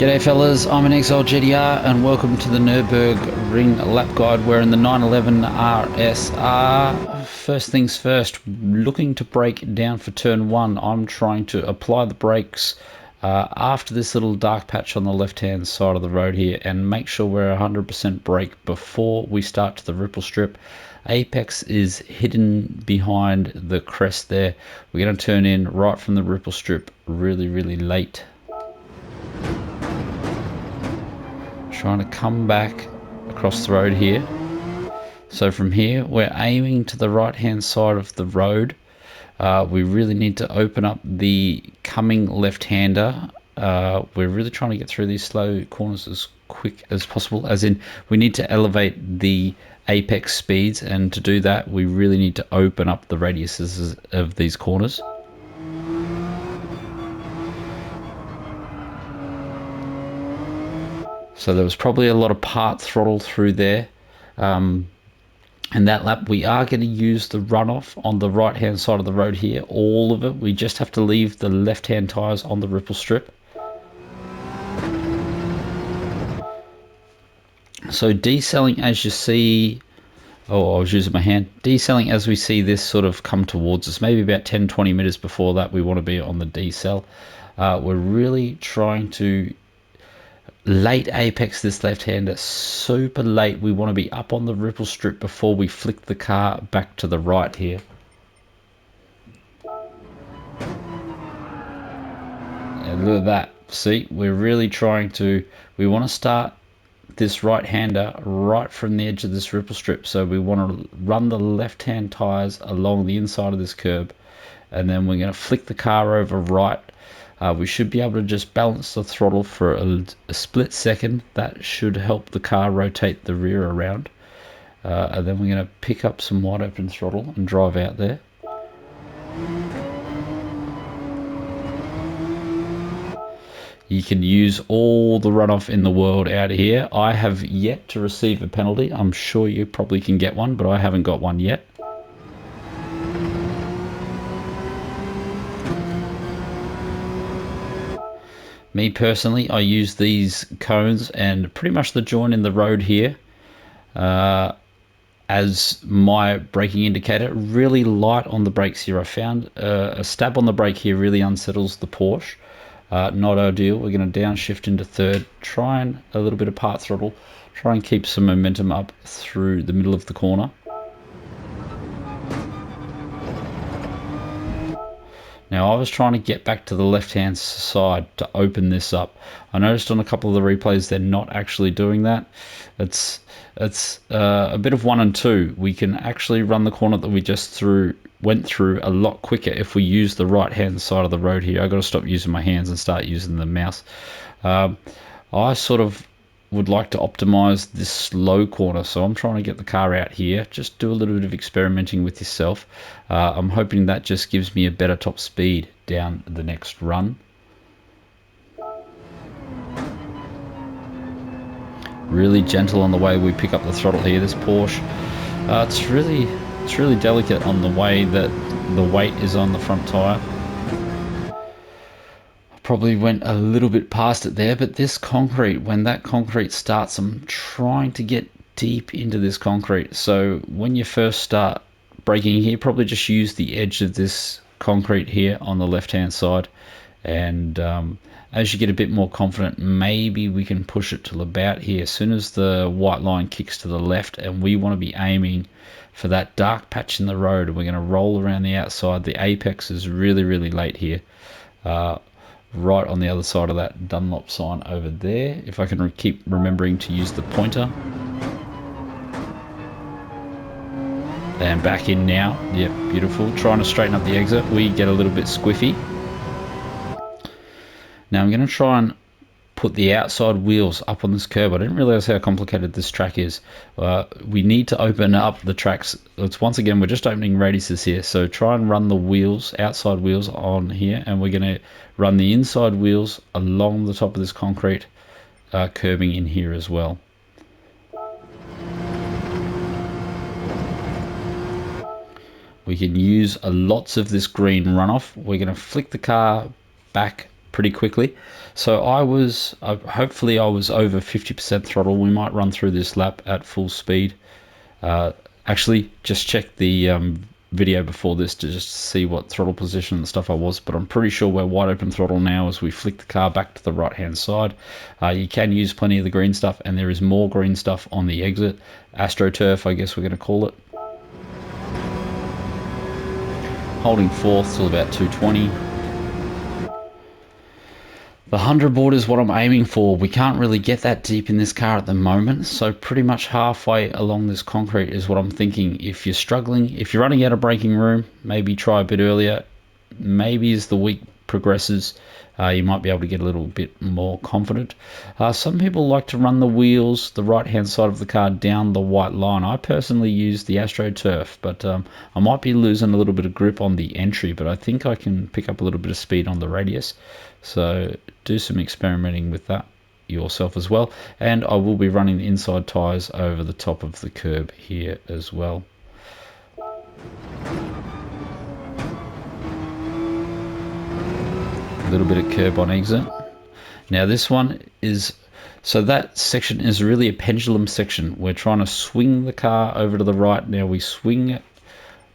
G'day fellas, I'm an Exile GTR and welcome to the Nürburgring lap guide. We're in the 911 RSR. First things first, looking to brake down for turn 1. I'm trying to apply the brakes after this little dark patch on the left hand side of the road here and make sure we're 100% brake before we start to the ripple strip. Apex is hidden behind the crest there. We're going to turn in right from the ripple strip really late. Trying to come back across the road here. So from here we're aiming to the right hand side of the road. We really need to open up the coming left-hander. We're really trying to get through these slow corners as quick as possible, as in we need to elevate the apex speeds, and to do that we really need to open up the radiuses of these corners. So there was probably a lot of part throttle through there. And that lap we are going to use the runoff on the right hand side of the road here, all of it. We just have to leave the left hand tyres on the ripple strip. So decelling, as you see, I was using my hand, decelling as we see this sort of come towards us, maybe about 10-20 meters before that we want to be on the decel. We're really trying to late apex this left-hander, super late. We want to be up on the ripple strip before we flick the car back to the right here. And look at that. See, we're really trying to, we want to start this right-hander right from the edge of this ripple strip. So we want to run the left-hand tires along the inside of this curb, and then we're going to flick the car over right. We should be able to just balance the throttle for a split second. That should help the car rotate the rear around. And then we're going to pick up some wide open throttle and drive out there. You can use all the runoff in the world out of here. I have yet to receive a penalty. I'm sure you probably can get one, but I haven't got one yet. Me personally, I use these cones and pretty much the joint in the road here as my braking indicator. Really light on the brakes here. I found a stab on the brake here really unsettles the Porsche. Not ideal. We're going to downshift into third, try and a little bit of part throttle, try and keep some momentum up through the middle of the corner. Now I was trying to get back to the left hand side to open this up. I noticed on a couple of the replays they're not actually doing that. It's a bit of 1 and 2. We can actually run the corner that we just went through a lot quicker if we use the right hand side of the road here. I've got to stop using my hands and start using the mouse. I sort of would like to optimize this slow corner, so I'm trying to get the car out here, just do a little bit of experimenting with yourself. I'm hoping that just gives me a better top speed down the next run. Really gentle on the way we pick up the throttle here. This Porsche, it's really delicate on the way that the weight is on the front tire. Probably went a little bit past it there, but this concrete, when that concrete starts, I'm trying to get deep into this concrete. So when you first start braking here, probably just use the edge of this concrete here on the left hand side, and as you get a bit more confident, maybe we can push it till about here. As soon as the white line kicks to the left, and we want to be aiming for that dark patch in the road, and we're going to roll around the outside. The apex is really late here, right on the other side of that Dunlop sign over there. If I can keep remembering to use the pointer. And back in now. Yep, beautiful. Trying to straighten up the exit. We get a little bit squiffy. Now I'm going to try and put the outside wheels up on this curb. I didn't realize how complicated this track is. We need to open up the tracks. It's once again, we're just opening radiuses here. So try and run the wheels, outside wheels on here, and we're going to run the inside wheels along the top of this concrete, curbing in here as well. We can use lots of this green runoff. We're going to flick the car back pretty quickly. So I was, hopefully I was over 50% throttle. We might run through this lap at full speed. Actually, just check the video before this to just see what throttle position and stuff I was, but I'm pretty sure we're wide open throttle now as we flick the car back to the right hand side. You can use plenty of the green stuff, and there is more green stuff on the exit. AstroTurf, I guess we're going to call it. Holding fourth till about 220. The 100 board is what I'm aiming for. We can't really get that deep in this car at the moment, so pretty much halfway along this concrete is what I'm thinking. If you're struggling, if you're running out of braking room, maybe try a bit earlier. Maybe as the week progresses, you might be able to get a little bit more confident. Some people like to run the wheels, the right hand side of the car, down the white line. I personally use the AstroTurf, but I might be losing a little bit of grip on the entry, but I think I can pick up a little bit of speed on the radius. So do some experimenting with that yourself as well. And I will be running the inside tyres over the top of the curb here as well. A little bit of curb on exit. Now this one is, so that section is really a pendulum section. We're trying to swing the car over to the right. Now we swing it.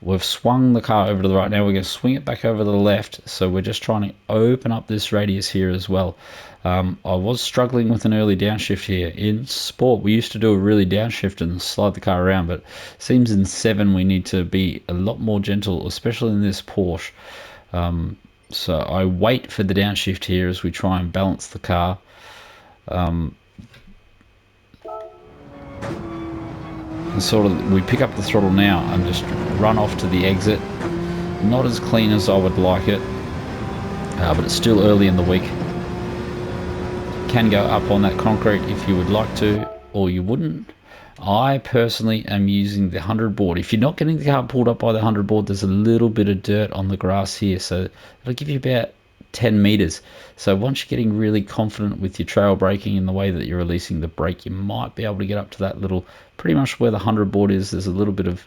We've swung the car over to the right. Now we're going to swing it back over to the left. So we're just trying to open up this radius here as well. I was struggling with an early downshift here. In sport, we used to do a really downshift and slide the car around, but it seems in 7 we need to be a lot more gentle, especially in this Porsche. So I wait for the downshift here as we try and balance the car. And sort of, we pick up the throttle now and just run off to the exit. Not as clean as I would like it, but it's still early in the week. Can go up on that concrete if you would like to, or you wouldn't. I personally am using the 100 board. If you're not getting the car pulled up by the 100 board, there's a little bit of dirt on the grass here, so it'll give you about 10 meters. So once you're getting really confident with your trail braking and the way that you're releasing the brake, you might be able to get up to that little, pretty much where the 100 board is. There's a little bit of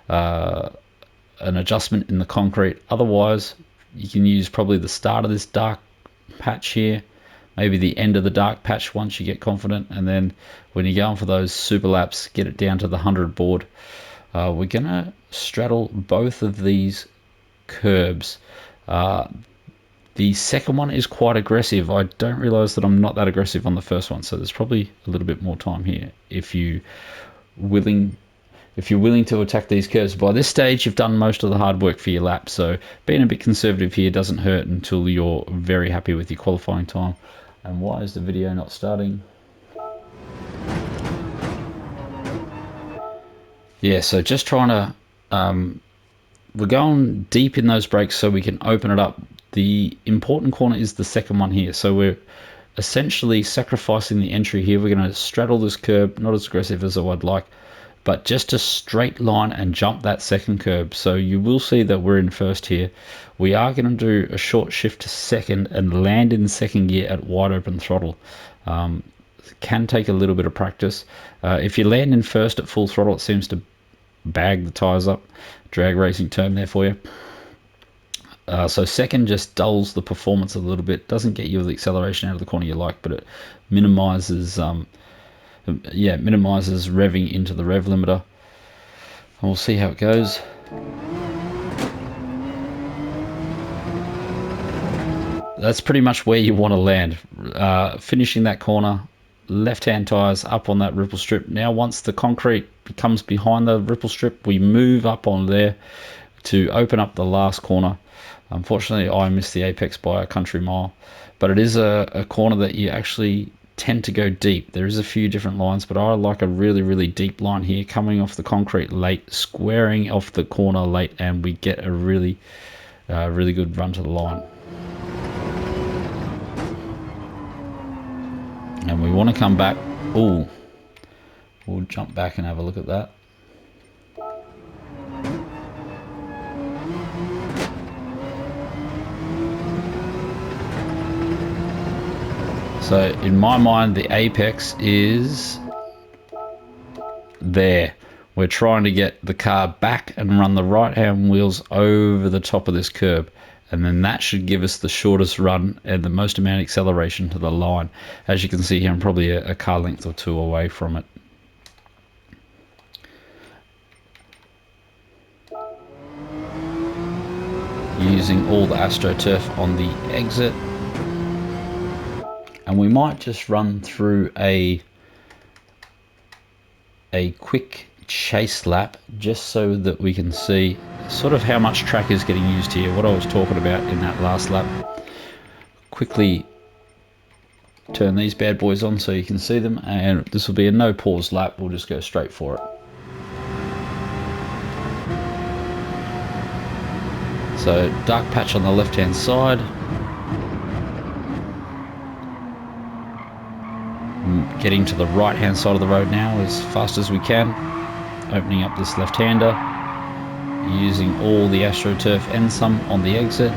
an adjustment in the concrete. Otherwise, you can use probably the start of this dark patch here, maybe the end of the dark patch once you get confident, and then when you're going for those super laps, get it down to the 100 board. We're gonna straddle both of these curbs. The second one is quite aggressive. I don't realize that I'm not that aggressive on the first one, so there's probably a little bit more time here if you're willing to attack these curves. By this stage, you've done most of the hard work for your lap, so being a bit conservative here doesn't hurt until you're very happy with your qualifying time. And why is the video not starting? Yeah, so just trying to, we're going deep in those brakes so we can open it up. The important corner is the second one here. So we're essentially sacrificing the entry here. We're going to straddle this curb, not as aggressive as I would like, but just a straight line and jump that second curb. So you will see that we're in first here. We are going to do a short shift to second and land in second gear at wide open throttle. Can take a little bit of practice. If you land in first at full throttle, it seems to bag the tires up. Drag racing term there for you. So second just dulls the performance a little bit. Doesn't get you the acceleration out of the corner you like, but it minimizes minimizes revving into the rev limiter. And we'll see how it goes. That's pretty much where you want to land. Finishing that corner, left-hand tires up on that ripple strip. Now once the concrete becomes behind the ripple strip, we move up on there to open up the last corner. Unfortunately, I missed the apex by a country mile, but it is a corner that you actually tend to go deep. There is a few different lines, but I like a really deep line here, coming off the concrete late, squaring off the corner late, and we get a really good run to the line. And we want to come back. Ooh, we'll jump back and have a look at that. So in my mind, the apex is there. We're trying to get the car back and run the right hand wheels over the top of this curb, and then that should give us the shortest run and the most amount of acceleration to the line. As you can see here, I'm probably a car length or two away from it. Using all the AstroTurf on the exit, and we might just run through a quick chase lap just so that we can see sort of how much track is getting used here, what I was talking about in that last lap. Quickly turn these bad boys on so you can see them, and this will be a no pause lap. We'll just go straight for it. So dark patch on the left hand side, getting to the right hand side of the road now as fast as we can, opening up this left hander, using all the AstroTurf and some on the exit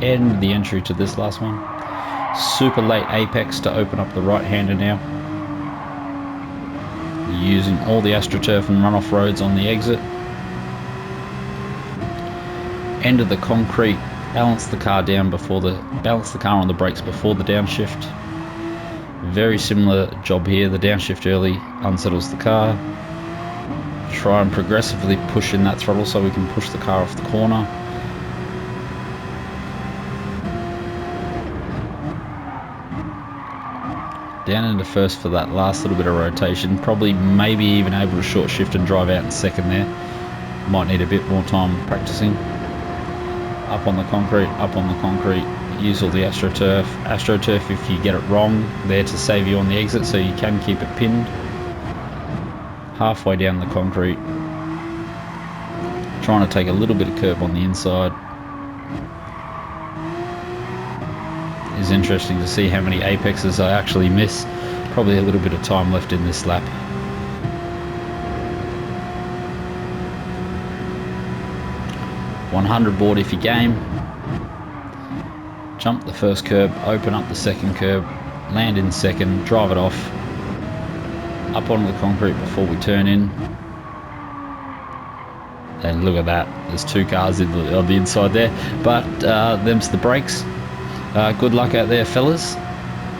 and the entry to this last one. Super late apex to open up the right hander now, using all the AstroTurf and runoff roads on the exit. End of the concrete, balance the car on the brakes before the downshift. Very similar job here. The downshift early unsettles the car. Try and progressively push in that throttle so we can push the car off the corner. Down into first for that last little bit of rotation. Probably maybe even able to short shift and drive out in second there. Might need a bit more time practicing. Up on the concrete, use all the AstroTurf. AstroTurf, if you get it wrong, there to save you on the exit so you can keep it pinned. Halfway down the concrete, trying to take a little bit of curb on the inside. It's interesting to see how many apexes I actually miss. Probably a little bit of time left in this lap. .100 board if you game. Jump the first curb, open up the second curb, land in second, drive it off, up onto the concrete before we turn in. And look at that, there's two cars on the inside there, but them's the brakes. Good luck out there, fellas.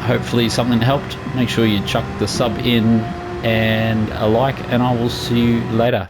Hopefully something helped. Make sure you chuck the sub in and a like, and I will see you later.